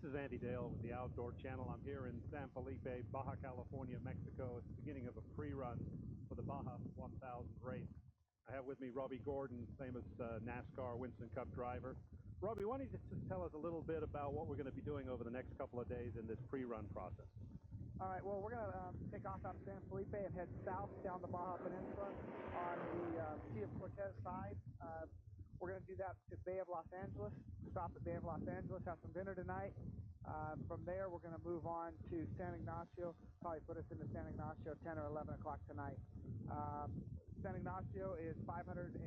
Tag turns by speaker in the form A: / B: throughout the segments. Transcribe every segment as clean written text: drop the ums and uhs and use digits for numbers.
A: is Andy Dale with the Outdoor Channel. I'm here in San Felipe, Baja California, Mexico. It's the beginning of a pre-run for the Baja 1000 race. I have with me Robby Gordon, famous NASCAR Winston Cup driver. Robby, why don't you just tell us a little bit about what we're going to be doing over the next couple of days in this pre-run process?
B: All right, well, we're going to take off out of San Felipe and head south down the Baja Peninsula on the Sea of Cortez side. We're going to do that to Bay of Los Angeles, stop at Bay of Los Angeles, have some dinner tonight. From there, we're going to move on to San Ignacio, probably put us into San Ignacio 10 or 11 o'clock tonight. San Ignacio is 540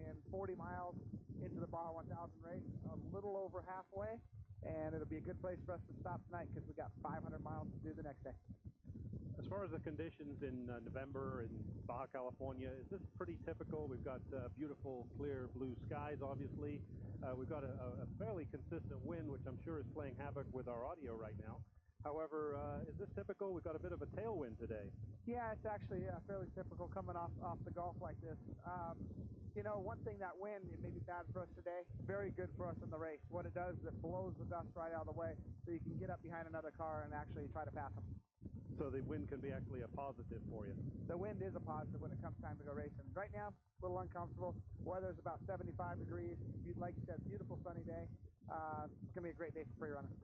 B: miles into the Baja 1000 race, a little over halfway, and it'll be a good place for us to stop tonight because we got 500 miles to do the next day.
A: As far as the conditions in November in Baja California, is this pretty typical? We've got beautiful, clear blue skies, obviously. We've got a fairly consistent wind, which I'm sure is playing havoc with our audio right now. However, is this typical? We've got a bit of a tailwind today.
B: Yeah, it's actually fairly typical coming off the Gulf like this. You know, one thing, that wind, it may be bad for us today, very good for us in the race. What it does is it blows the dust right out of the way so you can get up behind another car and actually try to pass them.
A: So the wind can be actually a positive for you.
B: The wind is a positive when it comes time to go racing. Right now, a little uncomfortable. Weather's about 75 degrees. Like you said, beautiful sunny day. It's going to be a great day for free running.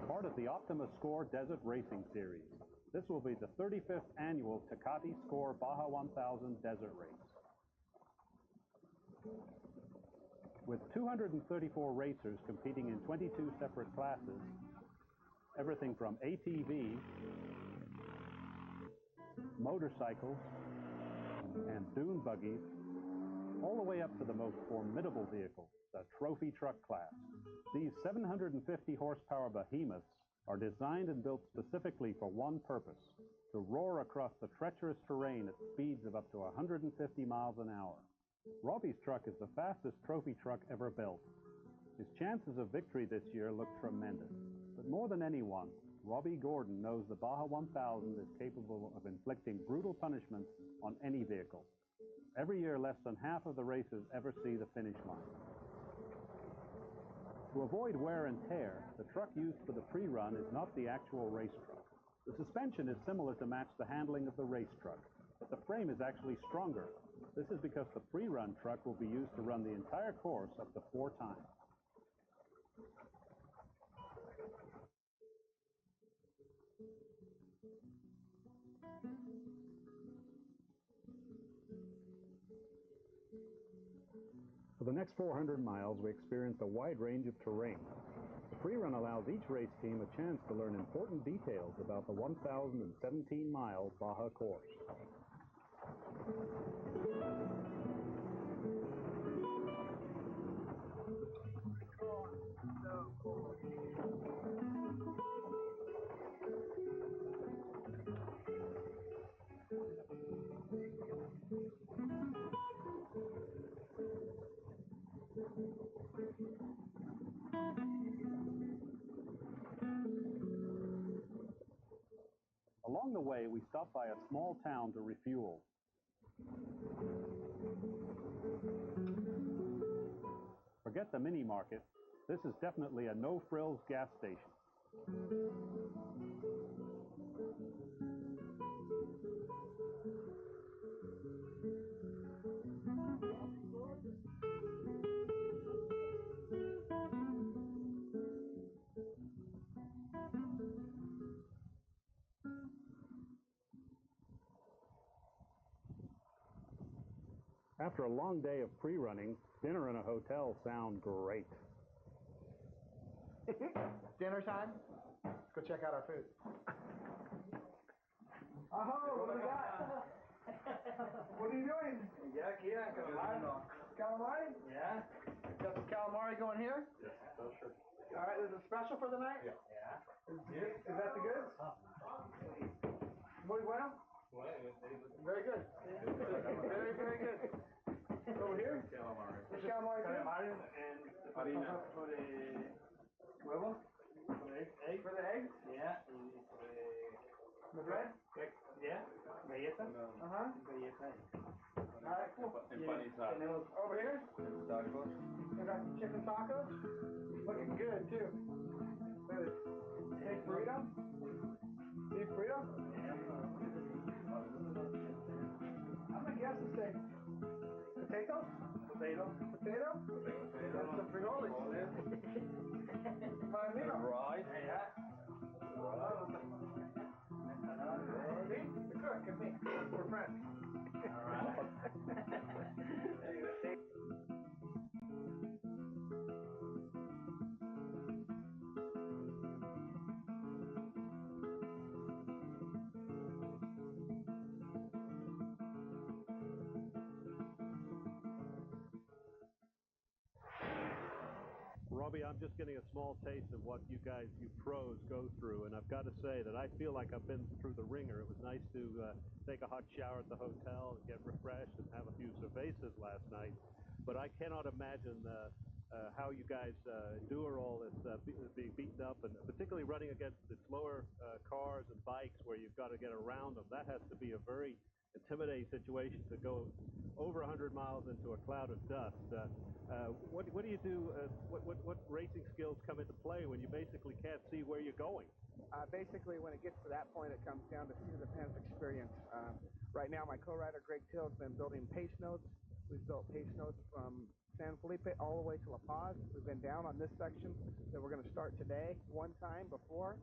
A: Part of the Optima Score Desert Racing Series. This will be the 35th annual Tecate Score Baja 1000 Desert Race. With 234 racers competing in 22 separate classes, everything from ATV, motorcycles, and dune buggies, all the way up to the most formidable vehicle, the trophy truck class. These 750 horsepower behemoths are designed and built specifically for one purpose: to roar across the treacherous terrain at speeds of up to 150 miles an hour. Robby's truck is the fastest trophy truck ever built. His chances of victory this year look tremendous. But more than anyone, Robby Gordon knows the Baja 1000 is capable of inflicting brutal punishments on any vehicle. Every year, less than half of the races ever see the finish line. To avoid wear and tear, the truck used for the pre-run is not the actual race truck. The suspension is similar to match the handling of the race truck, but the frame is actually stronger. This is because the pre-run truck will be used to run the entire course up to 4 times. For the next 400 miles, we experienced a wide range of terrain. The pre-run allows each race team a chance to learn important details about the 1,017-mile Baja course.
B: So cool.
A: Along the way, we stopped by a small town to refuel. Forget the mini market. This is definitely a no-frills gas station. After a long day of pre-running, dinner in a hotel sound great.
B: Dinner time? Let's go check out our food. Oh, what do we got? What are you doing?
C: Yeah, calamari.
B: Calamari?
C: Yeah.
B: Got some calamari going here?
C: Yeah, so sure.
B: All right, there's a special for the night?
C: Yeah.
B: Is that the goods? Muy bueno? Very good. Very, very good. Over here?
C: Calamari.
B: There's calamari too?
C: Calamari and harina for the huevo. For the eggs? For the eggs? Yeah.
B: The bread?
C: Yeah. Galleta.
B: Ajá.
C: Galleta.
B: Alright, cool.
C: Empanizado.
B: Tenemos over here.
C: Tacos.
B: I got some chicken tacos. Looking good too. Look at this. Beef burrito. Beef burrito. I'm gonna guess and say potato.
C: Potato.
B: Potato. That's the frijoles. My amigo.
C: Rice.
B: See? The cook and me. We're friends.
A: Robby, I'm just getting a small taste of what you pros go through, and I've got to say that I feel like I've been through the ringer. It was nice to take a hot shower at the hotel and get refreshed and have a few cervezas last night, but I cannot imagine how you guys endure all this being beaten up, and particularly running against the slower cars and bikes where you've got to get around them. That has to be a very intimidating situation to go over 100 miles into a cloud of dust. What do you do? What racing skills come into play when you basically can't see where you're going?
B: Basically, when it gets to that point, it comes down to seat of the pants experience. Right now, my co-rider Greg Till has been building pace notes. We've built pace notes from San Felipe all the way to La Paz. We've been down on this section that we're going to start today one time before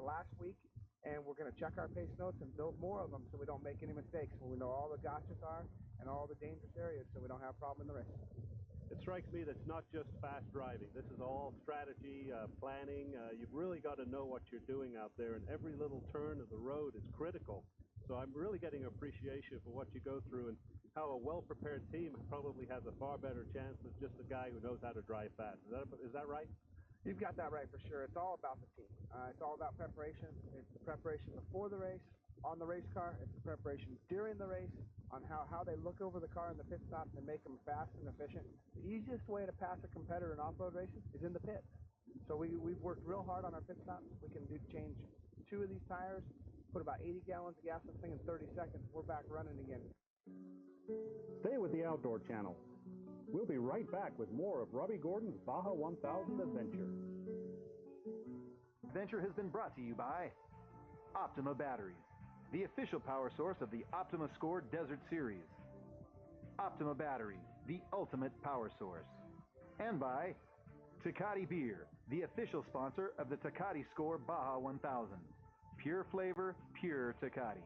B: last week, and we're going to check our pace notes and build more of them so we don't make any mistakes, when we know all the gotchas are and all the dangerous areas, so we don't have a problem in the race.
A: It strikes me that it's not just fast driving. This is all strategy, planning. You've really got to know what you're doing out there, and every little turn of the road is critical. So I'm really getting an appreciation for what you go through and how a well-prepared team probably has a far better chance than just a guy who knows how to drive fast. Is that right?
B: You've got that right for sure. It's all about the team. It's all about preparation. It's the preparation before the race, on the race car. It's the preparation during the race, on how they look over the car in the pit stop and make them fast and efficient. The easiest way to pass a competitor in off-road racing is in the pit. So we've worked real hard on our pit stops. We can change 2 of these tires, put about 80 gallons of gas in this thing in 30 seconds. We're back running again.
A: Stay with the Outdoor Channel. We'll be right back with more of Robby Gordon's Baja 1000 adventure.
D: Adventure has been brought to you by Optima Batteries, the official power source of the Optima Score Desert Series. Optima Batteries, the ultimate power source. And by Tecate Beer, the official sponsor of the Tecate Score Baja 1000. Pure flavor, pure Tecate.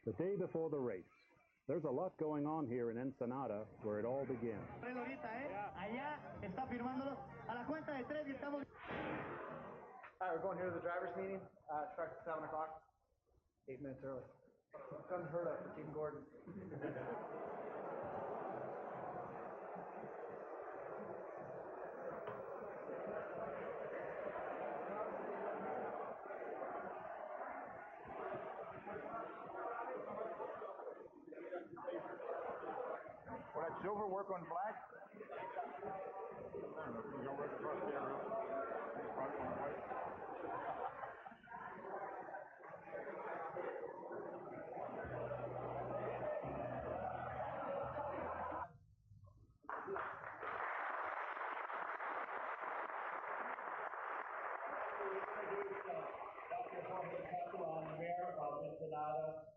A: The day before the race. There's a lot going on here in Ensenada where it all begins.
B: Allá está firmándolo. A la cuenta de 3 y estamos. All right, we're going here to the driver's meeting. Starts at 7 o'clock. 8 minutes early. It's unheard of for Team Gordon.
C: Will that silver work on black?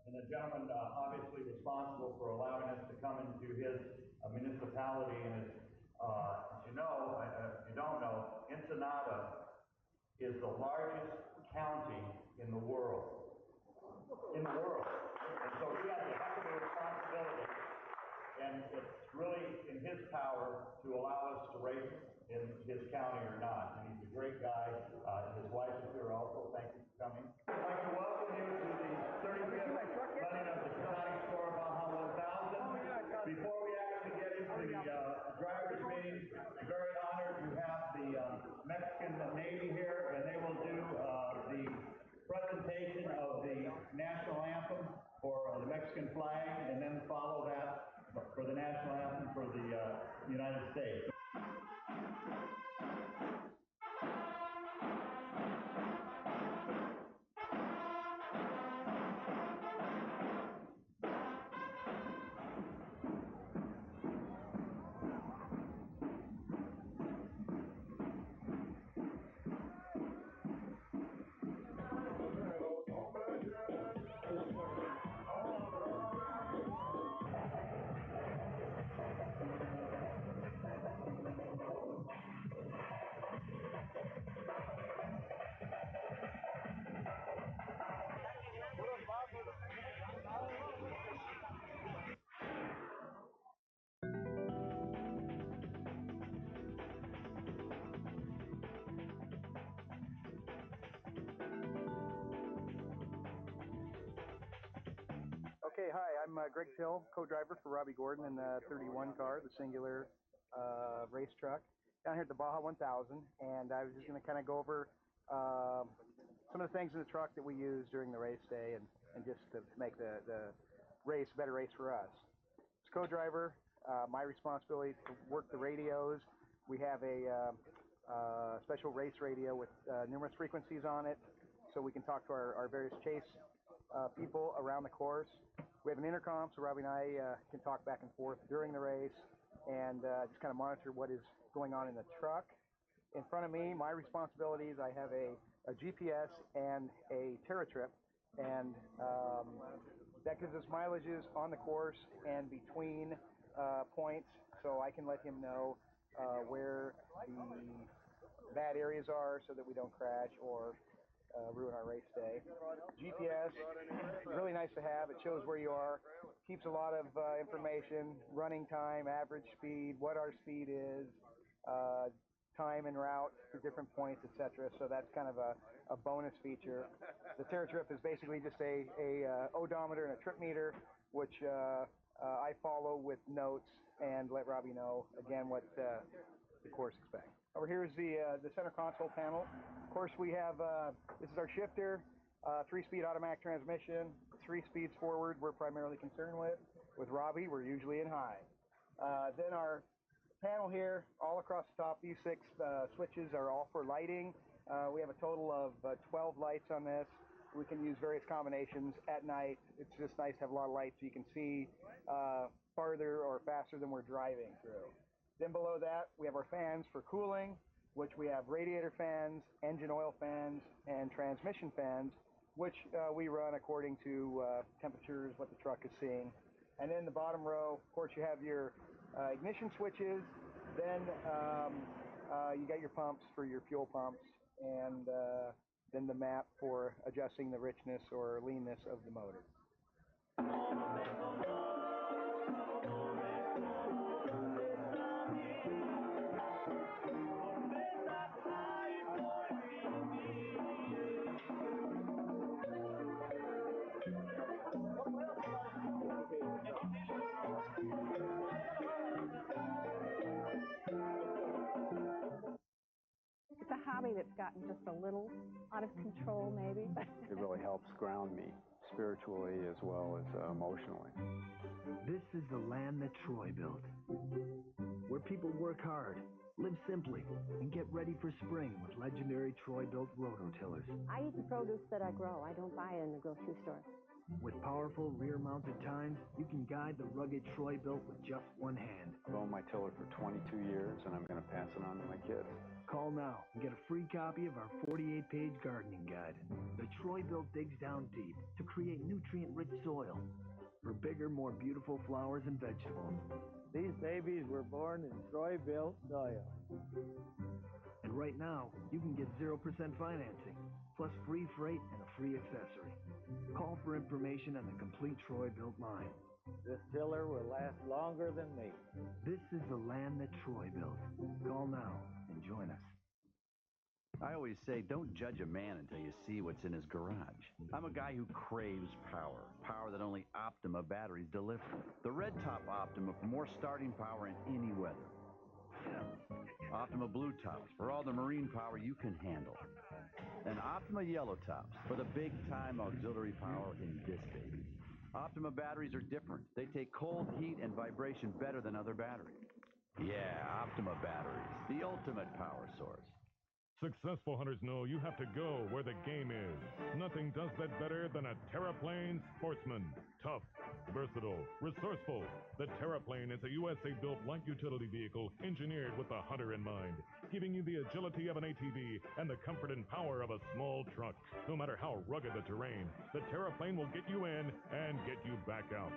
E: And the gentleman obviously responsible for allowing us to come into his municipality. And as you know, if you don't know, Ensenada is the largest county in the world. And so he has a heck of a responsibility. And it's really in his power to allow us to race in his county or not. And he's a great guy. His wife is here also. Thank you for coming. I'd like to welcome you to the 35th running of the Tecate Score Baja 1000. Before we actually get into the driver's meeting, I'm very honored to have the Mexican Navy here, and they will do the presentation of the national anthem for the Mexican flag, and then follow that for the national anthem for the United States.
B: Okay, hi, I'm Greg Till, co-driver for Robby Gordon in the 31 car, the singular race truck, down here at the Baja 1000, and I was just going to kind of go over some of the things in the truck that we use during the race day and just to make the race a better race for us. As co-driver, my responsibility is to work the radios. We have a special race radio with numerous frequencies on it, so we can talk to our various chase people around the course. We have an intercom, so Robby and I can talk back and forth during the race and just kind of monitor what is going on in the truck. In front of me, my responsibilities, I have a GPS and a TerraTrip, and that gives us mileages on the course and between points, so I can let him know where the bad areas are so that we don't crash or ruin our race day. GPS, really nice to have. It shows where you are, keeps a lot of information, running time, average speed, what our speed is, time and route to different points, etc. So that's kind of a bonus feature. The TerraTrip is basically just a odometer and a trip meter, which I follow with notes and let Robby know, again, what the course expects. Over here is the center console panel. Of course, we have, this is our shifter, 3-speed automatic transmission, 3 speeds forward we're primarily concerned with. With Robby, we're usually in high. Then our panel here, all across the top, these 6 switches are all for lighting. We have a total of 12 lights on this. We can use various combinations at night. It's just nice to have a lot of lights so you can see farther or faster than we're driving through. Then below that, we have our fans for cooling, which we have radiator fans, engine oil fans, and transmission fans, which we run according to temperatures, what the truck is seeing. And then the bottom row, of course, you have your ignition switches, then you got your pumps for your fuel pumps, and then the map for adjusting the richness or leanness of the motor.
F: It's a hobby that's gotten just a little out of control, maybe.
G: It really helps ground me spiritually as well as emotionally.
H: This is the land that Troy built, where people work hard, live simply, and get ready for spring with legendary Troy-built rototillers.
F: I eat the produce that I grow. I don't buy it in the grocery store.
H: With powerful rear-mounted tines, you can guide the rugged Troy-built with just one hand.
G: I've owned my tiller for 22 years, and I'm going to pass it on to my kids.
H: Call now and get a free copy of our 48-page gardening guide. The Troy-built digs down deep to create nutrient-rich soil for bigger, more beautiful flowers and vegetables.
I: These babies were born in Troy-built soil.
H: And right now, you can get 0% financing, plus free freight and a free accessory. Call for information on the complete Troy-built line.
I: This tiller will last longer than me.
H: This is the land that Troy built. Call now and join us.
J: I always say, don't judge a man until you see what's in his garage. I'm a guy who craves power that only Optima batteries deliver. The red top Optima for more starting power in any weather. Optima blue tops for all the marine power you can handle. And Optima yellow tops for the big-time auxiliary power in this baby. Optima batteries are different. They take cold, heat, and vibration better than other batteries. Yeah, Optima batteries, the ultimate power source.
K: Successful hunters know you have to go where the game is. Nothing does that better than a Terraplane Sportsman. Tough, versatile, resourceful. The Terraplane is a USA-built light utility vehicle engineered with the hunter in mind, giving you the agility of an ATV and the comfort and power of a small truck. No matter how rugged the terrain, the Terraplane will get you in and get you back out.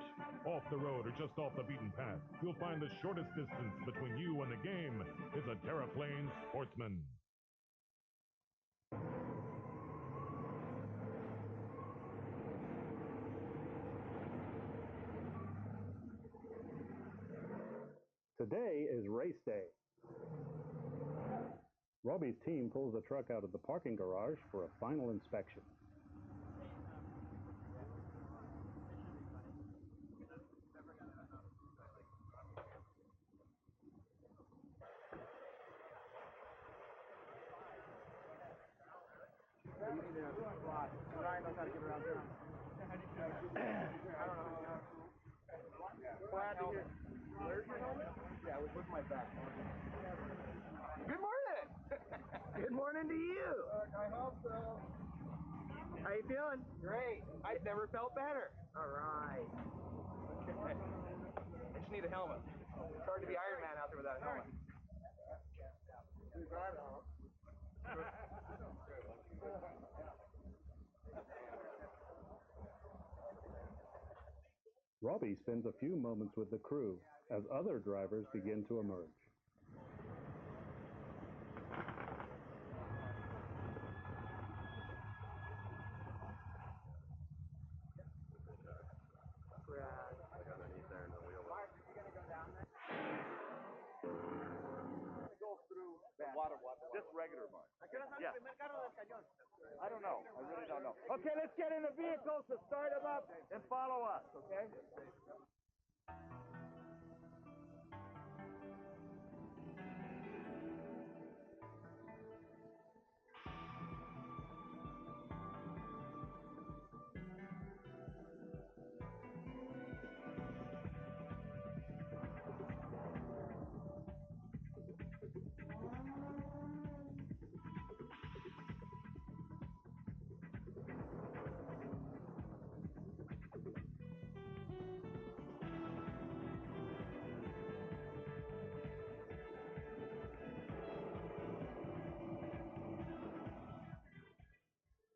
K: Off the road or just off the beaten path, you'll find the shortest distance between you and the game is a Terraplane Sportsman.
A: Today is race day. Robby's team pulls the truck out of the parking garage for a final inspection.
B: a lot. Ryan knows how to get around town. I don't know. Glad to hear. Where's your helmet? Yeah, it was with my back. Good morning. Good morning to you. I hope so. How you feeling? Great. I've never felt better. All right. I just need a helmet. It's hard to be Iron Man out there without a helmet. You got it, huh?
A: Robby spends a few moments with the crew as other drivers begin to emerge.
G: Underneath there in the wheel.
B: Mark, are you going to go down there? Go through that. Water.
E: Just regular mud.
B: Yeah.
E: I don't know. I really don't know. Okay, let's get in the vehicles to start them up and follow us, okay?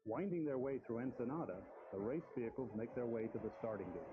A: Winding their way through Ensenada, the race vehicles make their way to the starting gate.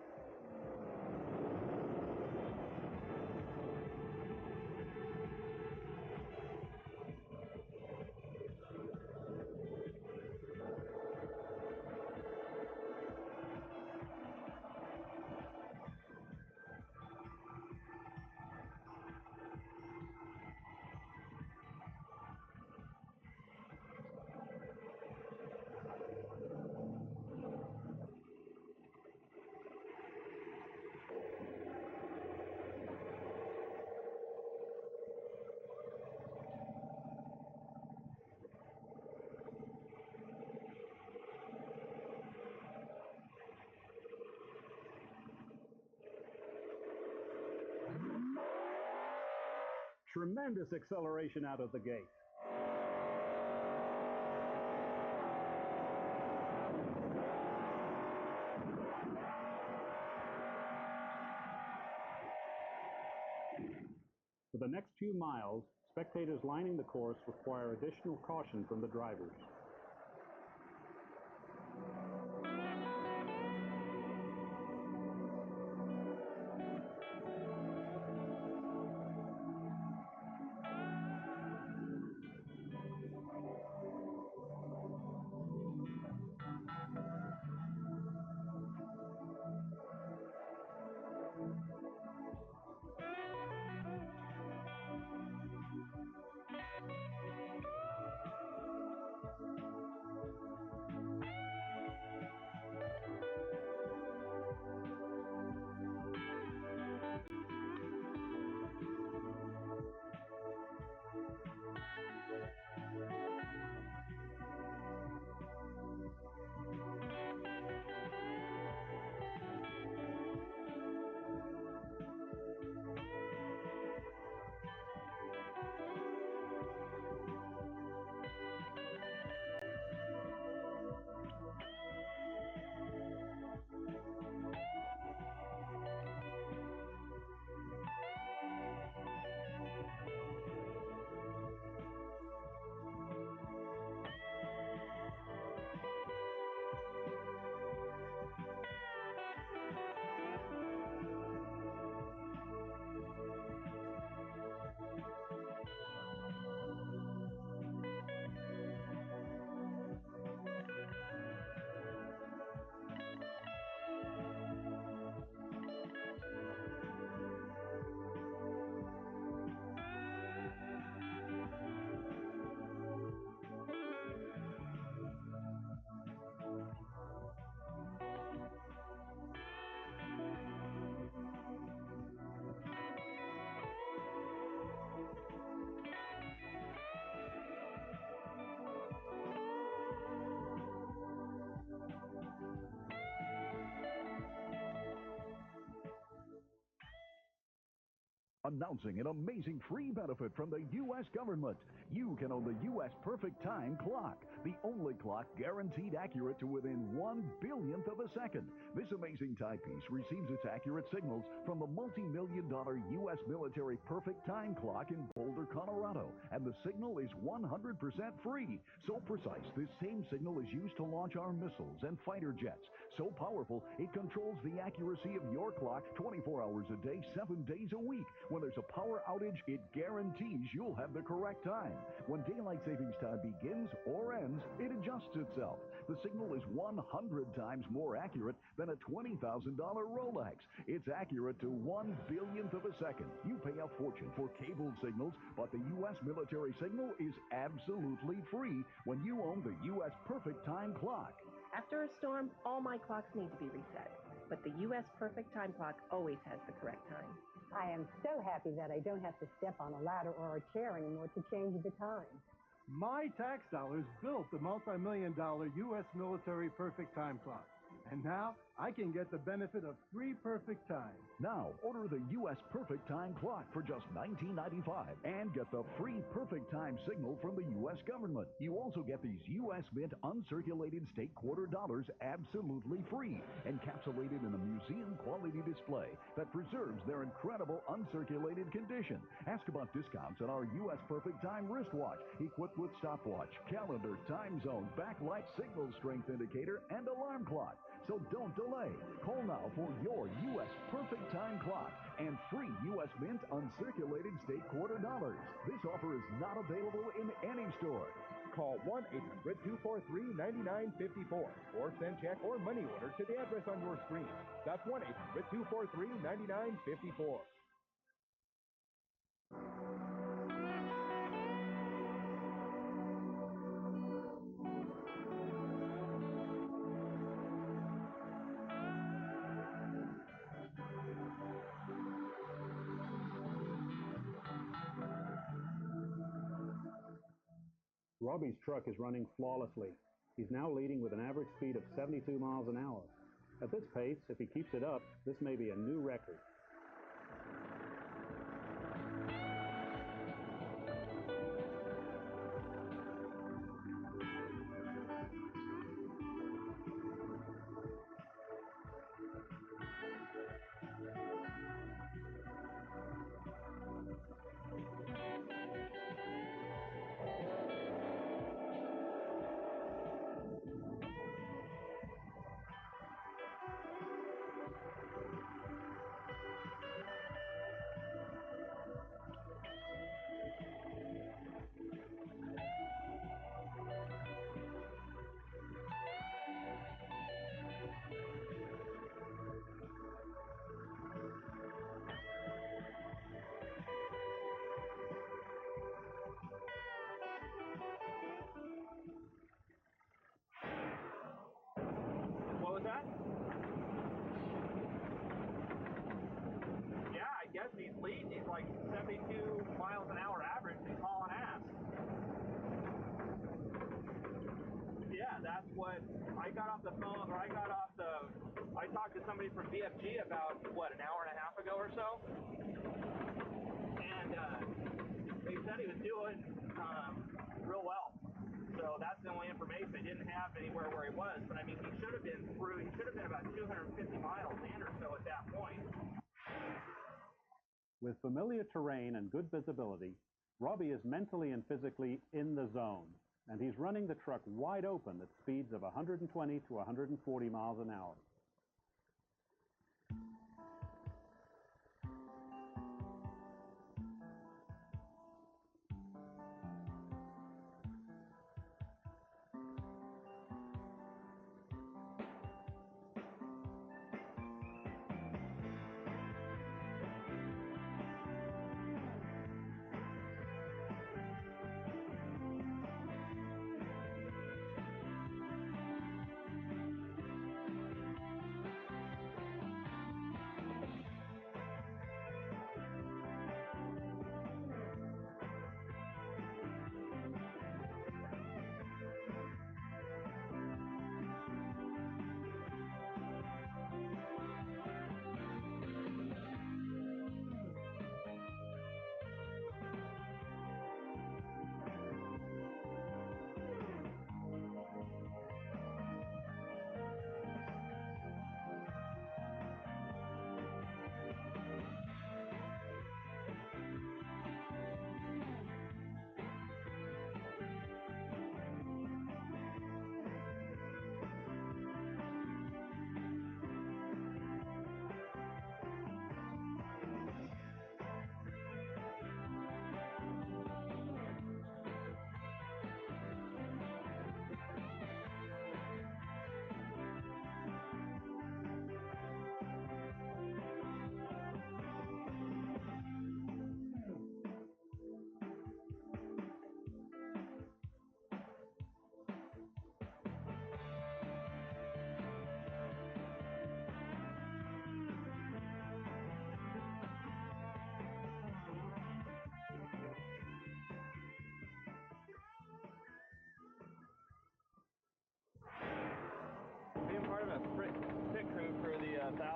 A: Tremendous acceleration out of the gate. For the next few miles, spectators lining the course require additional caution from the drivers.
L: Announcing an amazing free benefit from the U.S. government. You can own the U.S. Perfect Time Clock, the only clock guaranteed accurate to within 1/billionth of a second. This amazing timepiece receives its accurate signals from the multi-million-dollar U.S. military Perfect Time Clock in Boulder, Colorado, and the signal is 100% free. So precise, this same signal is used to launch our missiles and fighter jets. So powerful, it controls the accuracy of your clock 24 hours a day, 7 days a week. When there's a power outage, it guarantees you'll have the correct time. When daylight savings time begins or ends, it adjusts itself. The signal is 100 times more accurate than a $20,000 Rolex. It's accurate to 1/billionth of a second. You pay a fortune for cable signals, but the U.S. military signal is absolutely free when you own the U.S. Perfect Time Clock.
M: After a storm, all my clocks need to be reset. But the U.S. Perfect Time Clock always has the correct time.
N: I am so happy that I don't have to step on a ladder or a chair anymore to change the time.
O: My tax dollars built the multi-million-dollar U.S. military Perfect Time Clock. And now I can get the benefit of 3 perfect times.
L: Now, order the U.S. Perfect Time Clock for just $19.95 and get the free Perfect Time signal from the U.S. government. You also get these U.S. Mint uncirculated state quarter dollars absolutely free, encapsulated in a museum-quality display that preserves their incredible uncirculated condition. Ask about discounts on our U.S. Perfect Time wristwatch, equipped with stopwatch, calendar, time zone, backlight, signal strength indicator, and alarm clock. So don't delay. Call now for your U.S. Perfect Time Clock and free U.S. Mint uncirculated state quarter dollars. This offer is not available in any store.
P: Call 1-800-243-9954 or send check or money order to the address on your screen. That's 1-800-243-9954.
A: Robby's truck is running flawlessly. He's now leading with an average speed of 72 miles an hour. At this pace, if he keeps it up, this may be a new record.
B: What was that? Yeah, I guess he's leading. He's like 72 miles an hour average. He's hauling ass. Yeah, that's what I got off the phone, or I talked to somebody from BFG about, what, an hour and a half ago or so? And he said he was doing real well. So that's the only information. I didn't have anywhere where he was, but I mean, he should have been about 250 miles in or so at that point.
A: With familiar terrain and good visibility, Robby is mentally and physically in the zone, and he's running the truck wide open at speeds of 120 to 140 miles an hour.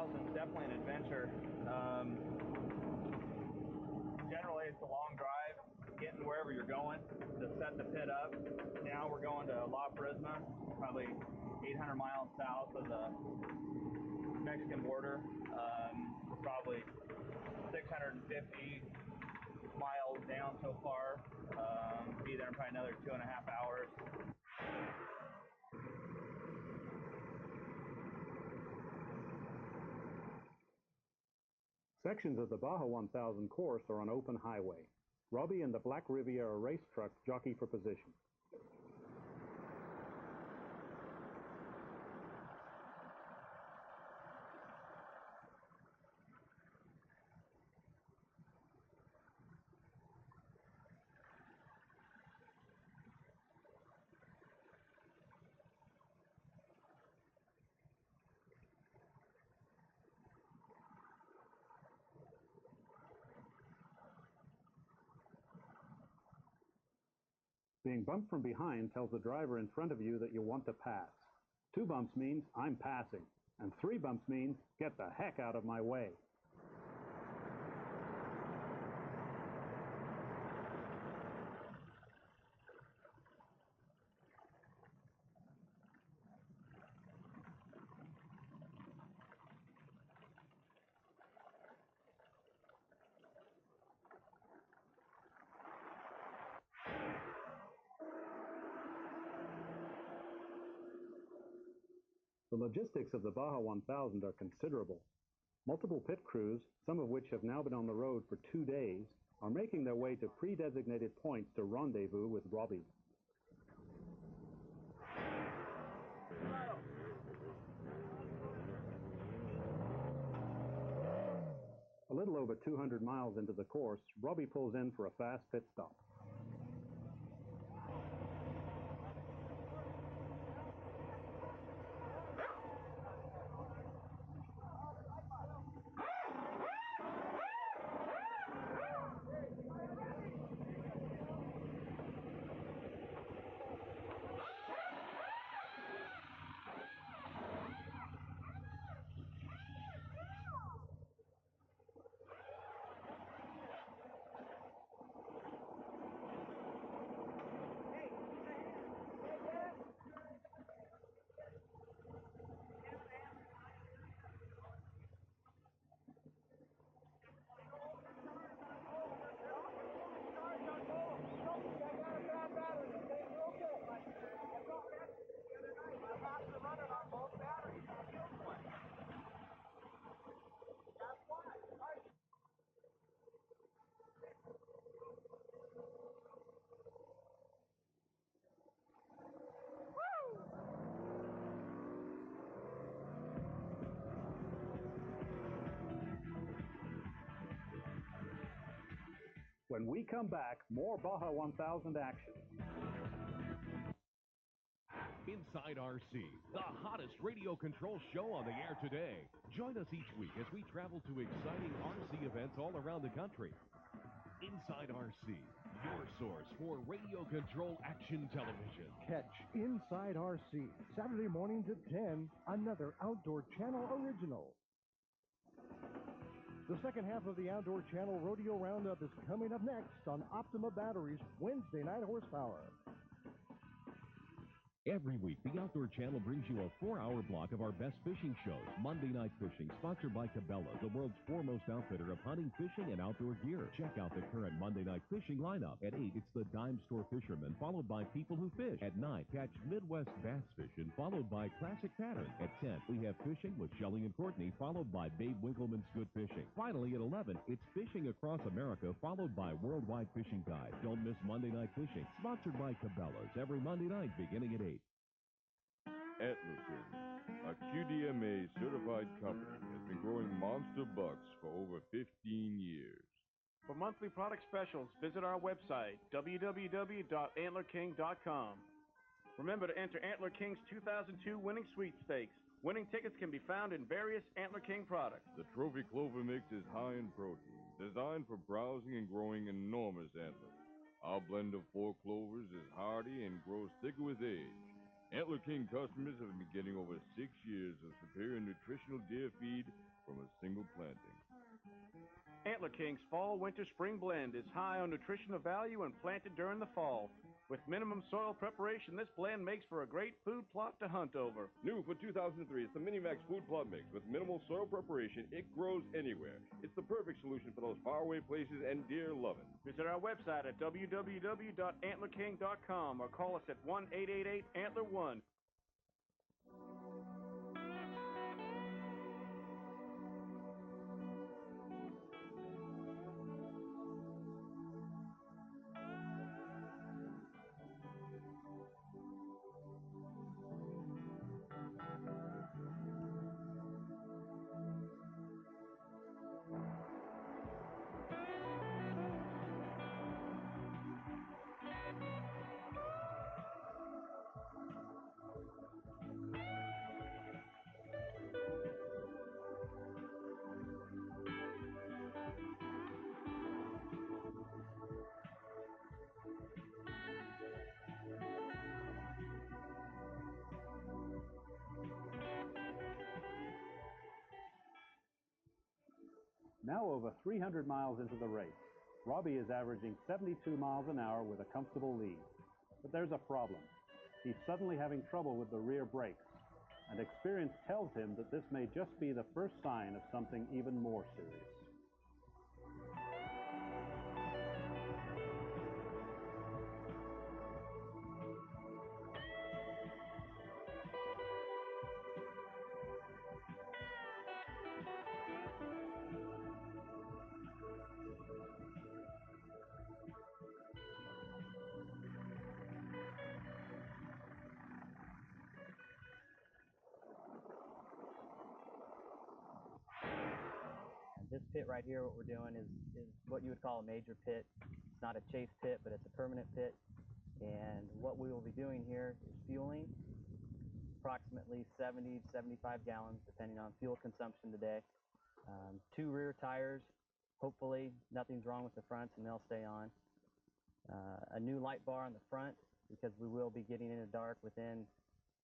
Q: 1000 is definitely an adventure. Generally, it's a long drive, getting wherever you're going to set the pit up. Now we're going to La Prisma, probably 800 miles south of the Mexican border. We're probably 650 miles down so far. Be there in probably another 2.5 hours.
A: Sections of the Baja 1000 course are on open highway. Robby and the Black Riviera race truck jockey for position. Being bumped from behind tells the driver in front of you that you want to pass. 2 bumps means I'm passing, and 3 bumps means get the heck out of my way. The logistics of the Baja 1000 are considerable. Multiple pit crews, some of which have now been on the road for 2 days, are making their way to pre-designated points to rendezvous with Robby. A little over 200 miles into the course, Robby pulls in for a fast pit stop. When we come back, more Baja 1000 action.
R: Inside RC, the hottest radio control show on the air today. Join us each week as we travel to exciting RC events all around the country. Inside RC, your source for radio control action television.
P: Catch Inside RC, Saturday mornings at 10, another Outdoor Channel original. The second half of the Outdoor Channel Rodeo Roundup is coming up next on Optima Batteries Wednesday Night Horsepower.
R: Every week, the Outdoor Channel brings you a 4-hour block of our best fishing shows. Monday Night Fishing, sponsored by Cabela, the world's foremost outfitter of hunting, fishing, and outdoor gear. Check out the current Monday Night Fishing lineup. At 8, it's the Dime Store Fisherman, followed by People Who Fish. At 9, catch Midwest Bass Fishing, followed by Classic Pattern. At 10, we have Fishing with Shelley and Courtney, followed by Babe Winkleman's Good Fishing. Finally, at 11, it's Fishing Across America, followed by Worldwide Fishing Guide. Don't miss Monday Night Fishing, sponsored by Cabela's, every Monday night beginning at 8.
S: Antlerkin, a QDMA certified company, has been growing monster bucks for over 15 years.
C: For monthly product specials, visit our website, www.antlerking.com. Remember to enter Antler King's 2002 winning sweepstakes. Winning tickets can be found in various Antler King products.
S: The Trophy Clover Mix is high in protein, designed for browsing and growing enormous antlers. Our blend of 4 clovers is hardy and grows thicker with age. Antler King customers have been getting over 6 years of superior nutritional deer feed from a single planting.
C: Antler King's Fall Winter Spring Blend is high on nutritional value and planted during the fall. With minimum soil preparation, this blend makes for a great food plot to hunt over.
S: New for 2003 is the Minimax Food Plot Mix. With minimal soil preparation, it grows anywhere. It's the perfect solution for those faraway places, and deer love it.
C: Visit our website at www.antlerking.com or call us at 1-888-ANTLER-1.
A: Now over 300 miles into the race, Robby is averaging 72 miles an hour with a comfortable lead. But there's a problem. He's suddenly having trouble with the rear brakes, and experience tells him that this may just be the first sign of something even more serious.
T: This pit right here, what we're doing is what you would call a major pit. It's not a chase pit, but it's a permanent pit. And what we will be doing here is fueling, approximately 70 to 75 gallons, depending on fuel consumption today. 2 rear tires. Hopefully nothing's wrong with the fronts and they'll stay on. A new light bar on the front, because we will be getting into dark within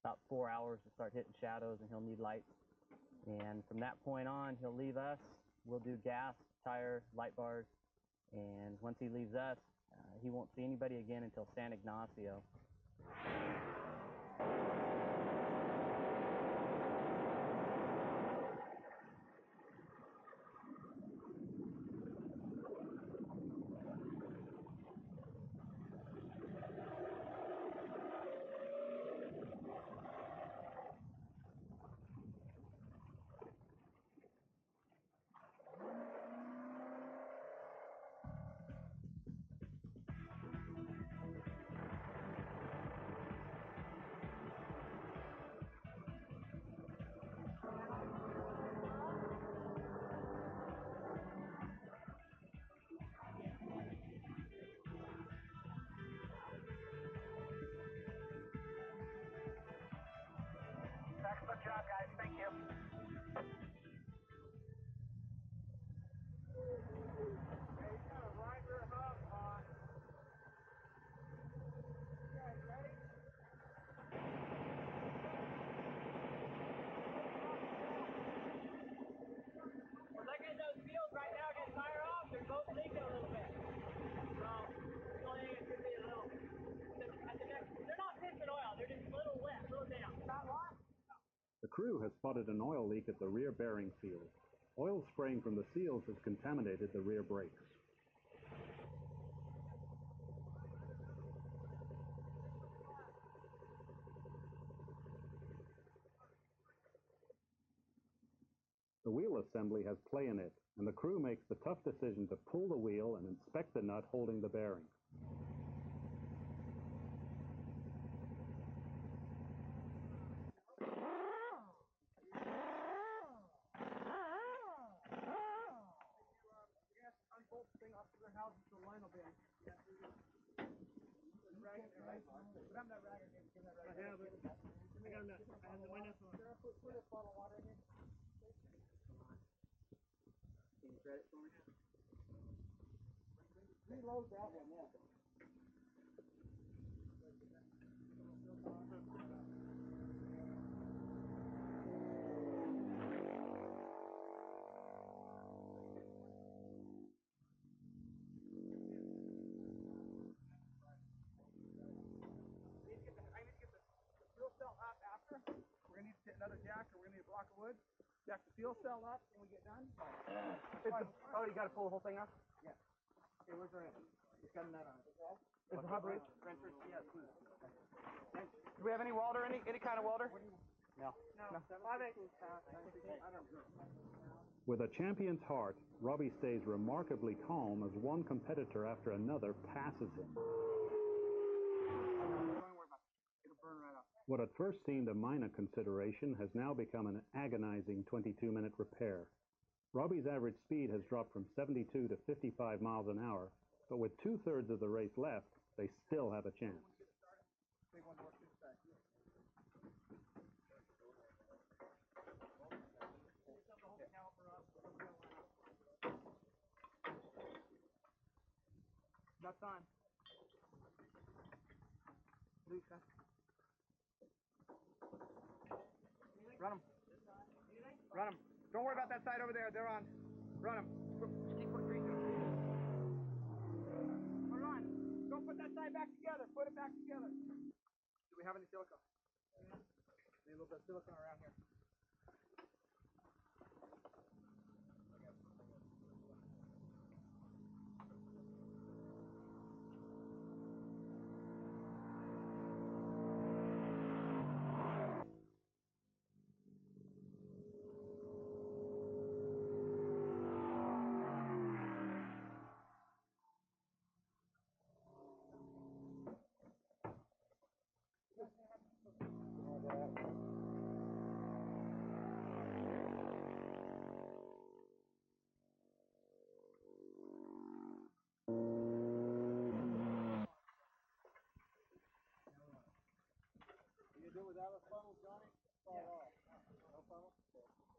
T: about 4 hours to start hitting shadows, and he'll need lights. And from that point on, he'll leave us. We'll do gas, tire, light bars, and once he leaves us, he won't see anybody again until San Ignacio.
B: Excellent job, guys. Thank you. Okay, he's got a right rear hub on. You guys ready?
U: We're looking at those fields right now, getting fire off. They're both leaking a little bit. So, the only thing is going to be a little. They're not pissing oil. They're just a little wet, a little damp. Not what?
A: The crew has spotted an oil leak at the rear bearing field. Oil spraying from the seals has contaminated the rear brakes. The wheel assembly has play in it, and the crew makes the tough decision to pull the wheel and inspect the nut holding the bearing.
B: Unbolt the thing off to their house so the line will be on. Rag in there, right? But I'm not ragging it. I have it. I got enough. I have the minus one. Put a bottle of water in here.
T: Can you credit for me?
B: Reload that one, yeah. another jack, or we're going to need a block of wood. Jack the fuel cell up when we get done. Oh, you got to pull the whole thing off? Yeah. Okay, where's our engine? It's got a nut on it. Is the hub wrench? Yes. Do we have any welder? Any kind of welder? No. No. 5/8.
A: With a champion's heart, Robby stays remarkably calm as one competitor after another passes him. What at first seemed a minor consideration has now become an agonizing 22-minute repair. Robby's average speed has dropped from 72 to 55 miles an hour, but with 2/3 of the race left, they still have a chance.
B: Nuts on. Loose, huh? Run them. Run them. Don't worry about that side over there. They're on. Run them. Just keep putting grease in them. Put it on. Don't put that side back together. Put it back together. Do we have any silicone? Need a little bit of silicone around here.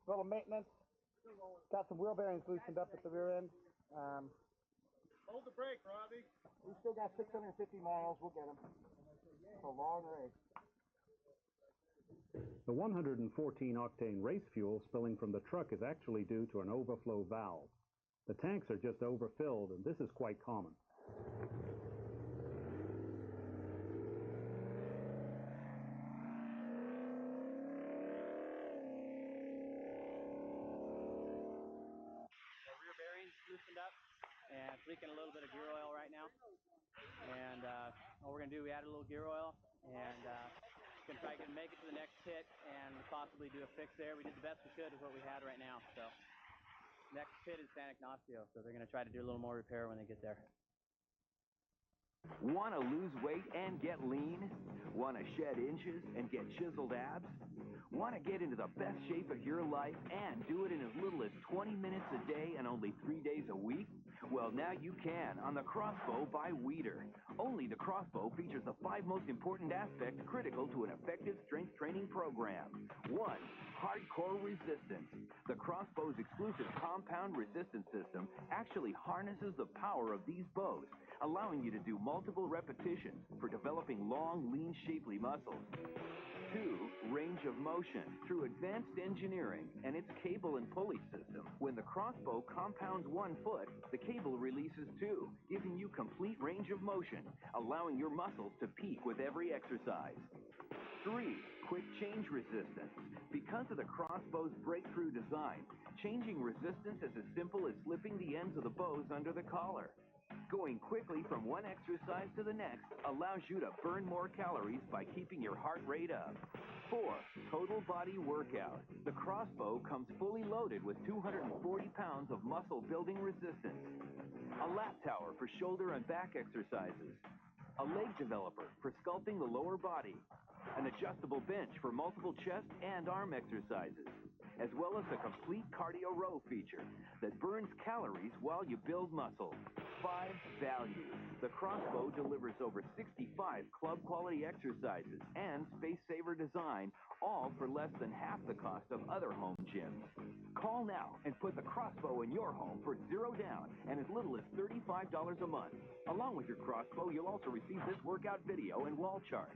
B: Little maintenance. Got some wheel bearings loosened up at the rear end.
C: Hold the brake, Robby.
B: We still got 650 miles. We'll get them. It's a long race.
A: The 114-octane race fuel spilling from the truck is actually due to an overflow valve. The tanks are just overfilled, and this is quite common.
T: Loosened up, and it's leaking a little bit of gear oil right now. And all we're going to do, we add a little gear oil, and going to try to make it to the next pit and possibly do a fix there. We did the best we could with what we had right now. So next pit is San Ignacio, so they're going to try to do a little more repair when they get there.
D: Want to lose weight and get lean? Want to shed inches and get chiseled abs? Want to get into the best shape of your life and do it in as little as 20 minutes a day and only 3 days a week? Well, now you can on the Crossbow by Weider. Only the Crossbow features the 5 most important aspects critical to an effective strength training program. 1. Hardcore resistance. The Crossbow's exclusive compound resistance system actually harnesses the power of these bows, allowing you to do multiple repetitions for developing long, lean, shapely muscles. 2. Range of motion. Through advanced engineering and its cable and pulley system, when the Crossbow compounds 1 foot, the cable releases 2, giving you complete range of motion, allowing your muscles to peak with every exercise. 3. Quick change resistance. Because of the Crossbow's breakthrough design, changing resistance is as simple as slipping the ends of the bows under the collar. Going quickly from one exercise to the next allows you to burn more calories by keeping your heart rate up. 4. Total body workout. The Crossbow comes fully loaded with 240 pounds of muscle-building resistance. A lap tower for shoulder and back exercises. A leg developer for sculpting the lower body. An adjustable bench for multiple chest and arm exercises, as well as a complete cardio row feature that burns calories while you build muscle. 5. Value. The Crossbow delivers over 65 club-quality exercises and space-saver design, all for less than half the cost of other home gyms. Call now and put the Crossbow in your home for $0 down and as little as $35 a month. Along with your Crossbow, you'll also receive this workout video and wall chart.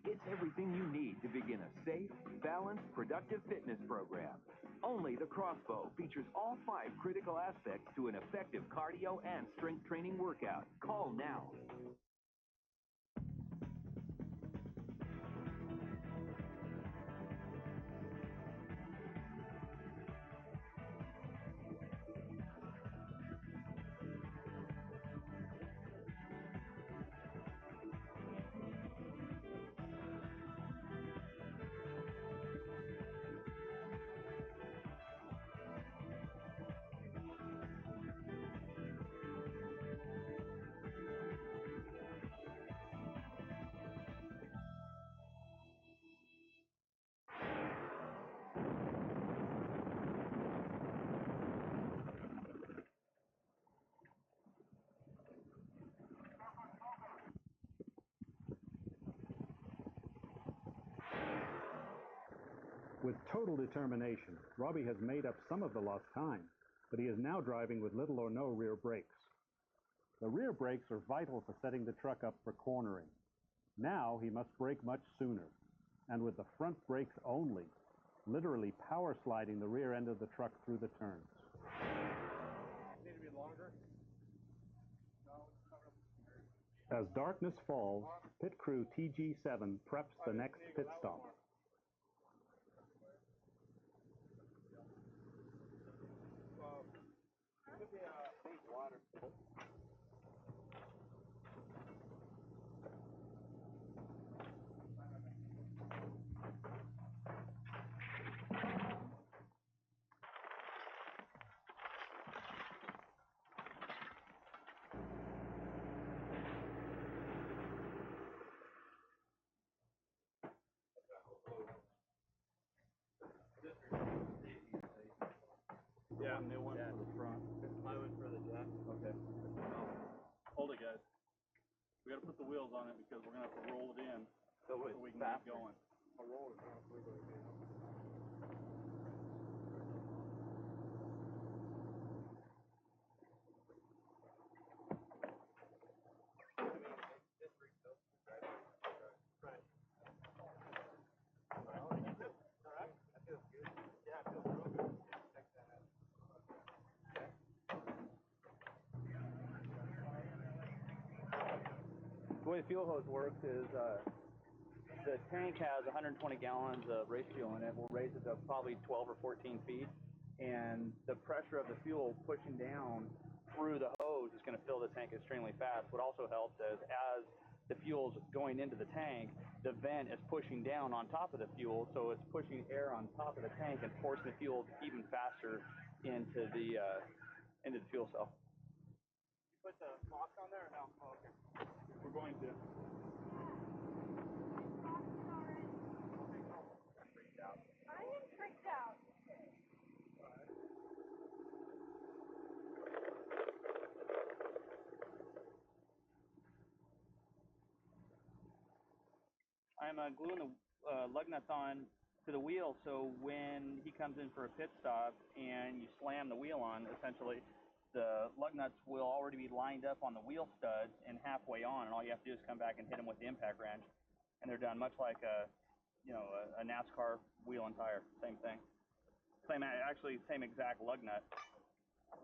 D: It's everything you need to begin a safe, balanced, productive fitness program. Only the Crossbow features all 5 critical aspects to an effective cardio and strength training workout. Call now.
A: With total determination, Robby has made up some of the lost time, but he is now driving with little or no rear brakes. The rear brakes are vital for setting the truck up for cornering. Now he must brake much sooner, and with the front brakes only, literally power sliding the rear end of the truck through the turns.
C: Need to be longer?
A: As darkness falls, pit crew TG7 preps the next pit stop.
Q: Yeah, new one for the front. I went for the jack. Okay. Hold it, guys. We got to put the wheels on it because we're going to have to roll it in so we can get going.
C: I'll roll it down.
Q: The way the fuel hose works is the tank has 120 gallons of race fuel in it. We'll raise it to probably 12 or 14 feet, and the pressure of the fuel pushing down through the hose is going to fill the tank extremely fast. What also helps is as the fuel's going into the tank, the vent is pushing down on top of the fuel, so it's pushing air on top of the tank and forcing the fuel even faster into the fuel cell.
C: You put the box on there or no? Oh, okay.
Q: We're going to.
U: I am freaked out.
Q: I'm gluing the lug nuts on to the wheel, so when he comes in for a pit stop and you slam the wheel on, essentially, the lug nuts will already be lined up on the wheel studs and halfway on, and all you have to do is come back and hit them with the impact wrench, and they're done, much like a NASCAR wheel and tire. Same thing. Actually, same exact lug nut.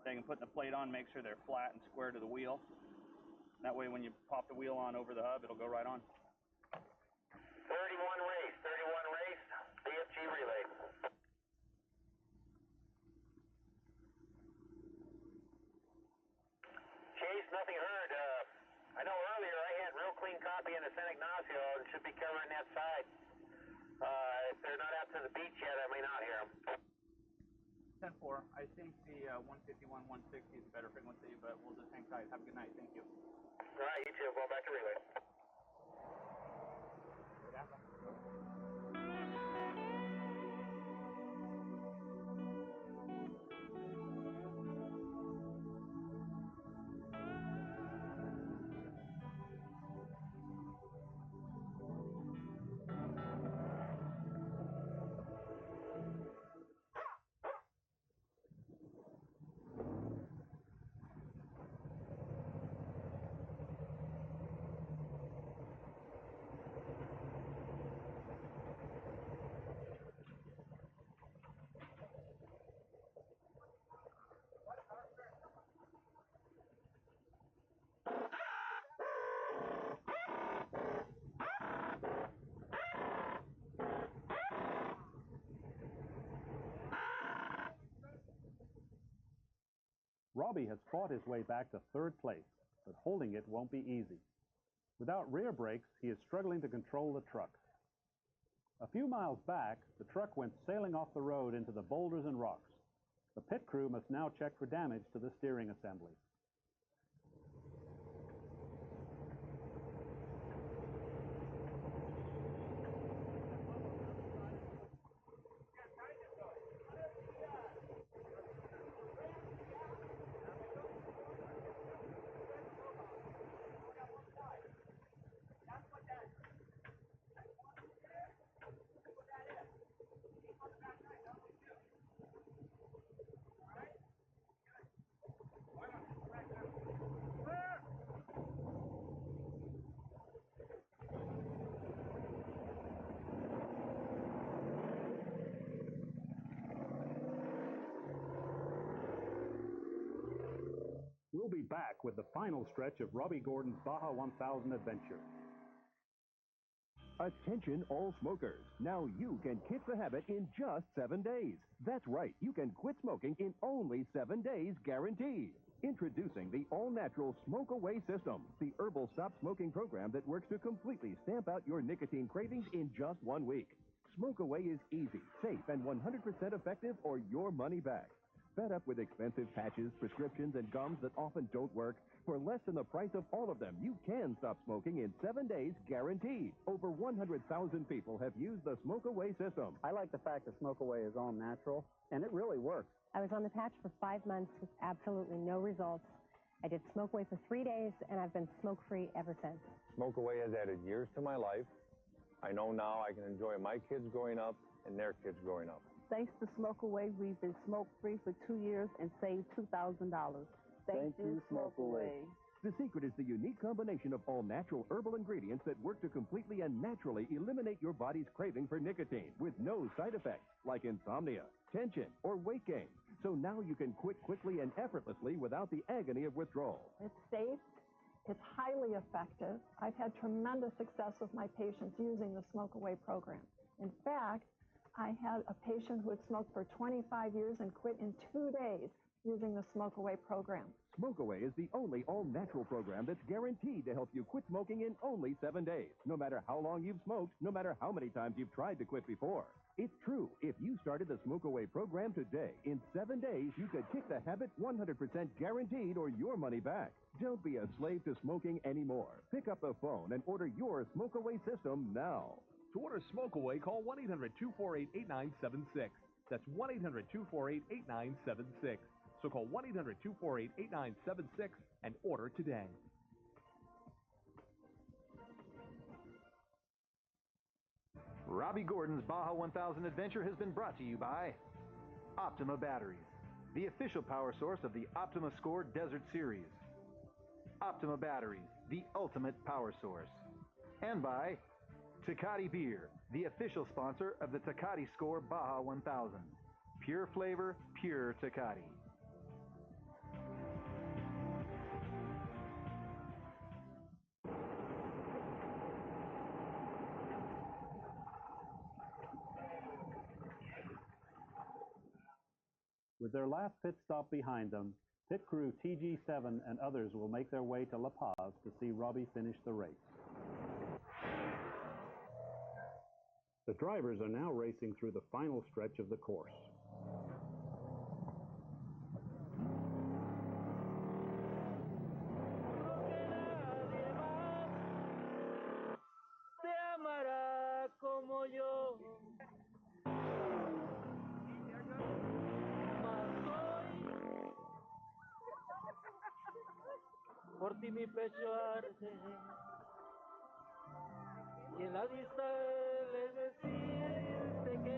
Q: They can put the plate on, make sure they're flat and square to the wheel. That way, when you pop the wheel on over the hub, it'll go right on.
U: 31 race, BFG relay. Chase, nothing heard. I know earlier I had real clean copy in the San Ignacio and should be covering that side. If they're not out to the beach yet, I may not hear them.
Q: 10-4. I think the 151, 160 is a better frequency, but we'll just hang tight. Have a good night. Thank you.
U: All right, you too. Going back to relay.
A: Robby has fought his way back to third place, but holding it won't be easy. Without rear brakes, he is struggling to control the truck. A few miles back, the truck went sailing off the road into the boulders and rocks. The pit crew must now check for damage to the steering assembly. We'll be back with the final stretch of Robby Gordon's Baja 1000 adventure.
P: Attention all smokers. Now you can kick the habit in just 7 days. That's right, you can quit smoking in only 7 days guaranteed. Introducing the all-natural Smoke Away system, the herbal stop smoking program that works to completely stamp out your nicotine cravings in just 1 week. Smoke Away is easy, safe, and 100% effective or your money back. Fed up with expensive patches, prescriptions, and gums that often don't work? For less than the price of all of them, you can stop smoking in 7 days guaranteed. Over 100,000 people have used the Smoke Away system.
G: I like the fact that Smoke Away is all natural, and it really works.
N: I was on the patch for 5 months with absolutely no results. I did Smoke Away for 3 days, and I've been smoke-free ever since.
G: Smoke Away has added years to my life. I know now I can enjoy my kids growing up and their kids growing up.
F: Thanks to Smoke Away, we've been smoke-free for 2 years and saved $2,000. Thank you, Smoke Away.
P: The secret is the unique combination of all natural herbal ingredients that work to completely and naturally eliminate your body's craving for nicotine with no side effects like insomnia, tension, or weight gain. So now you can quit quickly and effortlessly without the agony of withdrawal.
V: It's safe. It's highly effective. I've had tremendous success with my patients using the Smoke Away program. In fact, I had a patient who had smoked for 25 years and quit in 2 days using the Smoke Away program.
P: Smoke Away is the only all-natural program that's guaranteed to help you quit smoking in only 7 days. No matter how long you've smoked, no matter how many times you've tried to quit before. It's true. If you started the Smoke Away program today, in 7 days, you could kick the habit 100% guaranteed or your money back. Don't be a slave to smoking anymore. Pick up the phone and order your Smoke Away system now.
W: To order Smoke Away, call 1-800-248-8976. That's 1-800-248-8976. So call 1-800-248-8976 and order today.
X: Robby Gordon's Baja 1000 adventure has been brought to you by Optima Batteries, the official power source of the Optima Score Desert Series. Optima Batteries, the ultimate power source. And by Tecate Beer, the official sponsor of the Tecate Score Baja 1000. Pure flavor, pure Tecate.
A: With their last pit stop behind them, pit crew TG7 and others will make their way to La Paz to see Robby finish the race. The drivers are now racing through the final stretch of the course.
I: Por ti mi pecho arde y en la vista le decirte que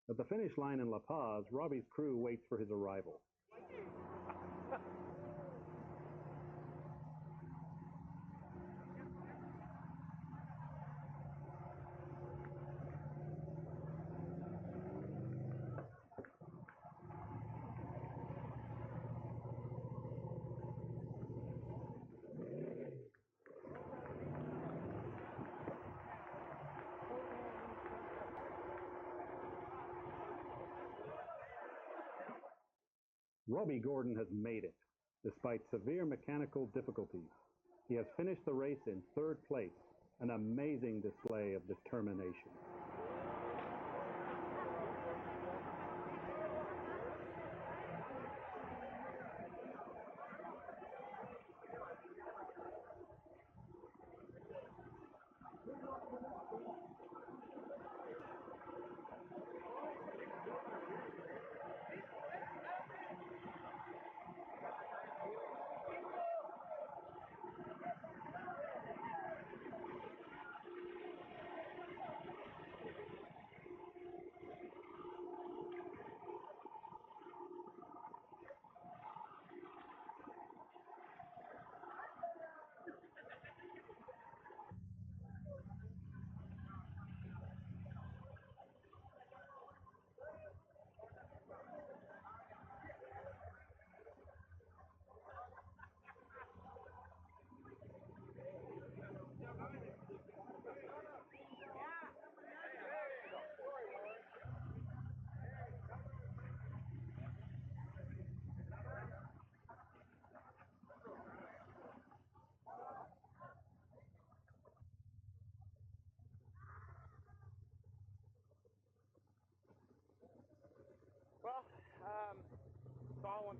A: At the finish line in La Paz, Robby's crew waits for his arrival. Robby Gordon has made it, despite severe mechanical difficulties. He has finished the race in 3rd place, an amazing display of determination.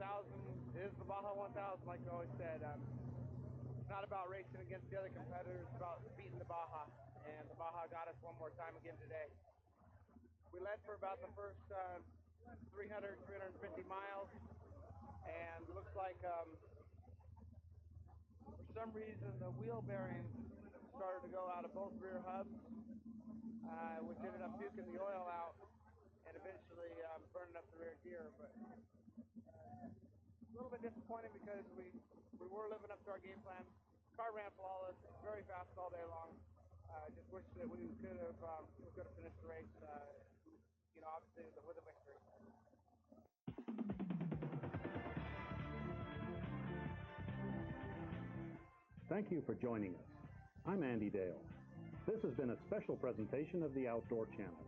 B: is the Baja 1000, like we always said. It's not about racing against the other competitors, it's about beating the Baja. And the Baja got us one more time again today. We led for about the first 350 miles, and it looks like for some reason the wheel bearings started to go out of both rear hubs, which ended up puking the oil out and eventually burning up the rear gear. But a little bit disappointing because we were living up to our game plan. Car ran flawless, very fast all day long. Just wish that we could have finished the race, obviously with a victory.
A: Thank you for joining us. I'm Andy Dale. This has been a special presentation of the Outdoor Channel.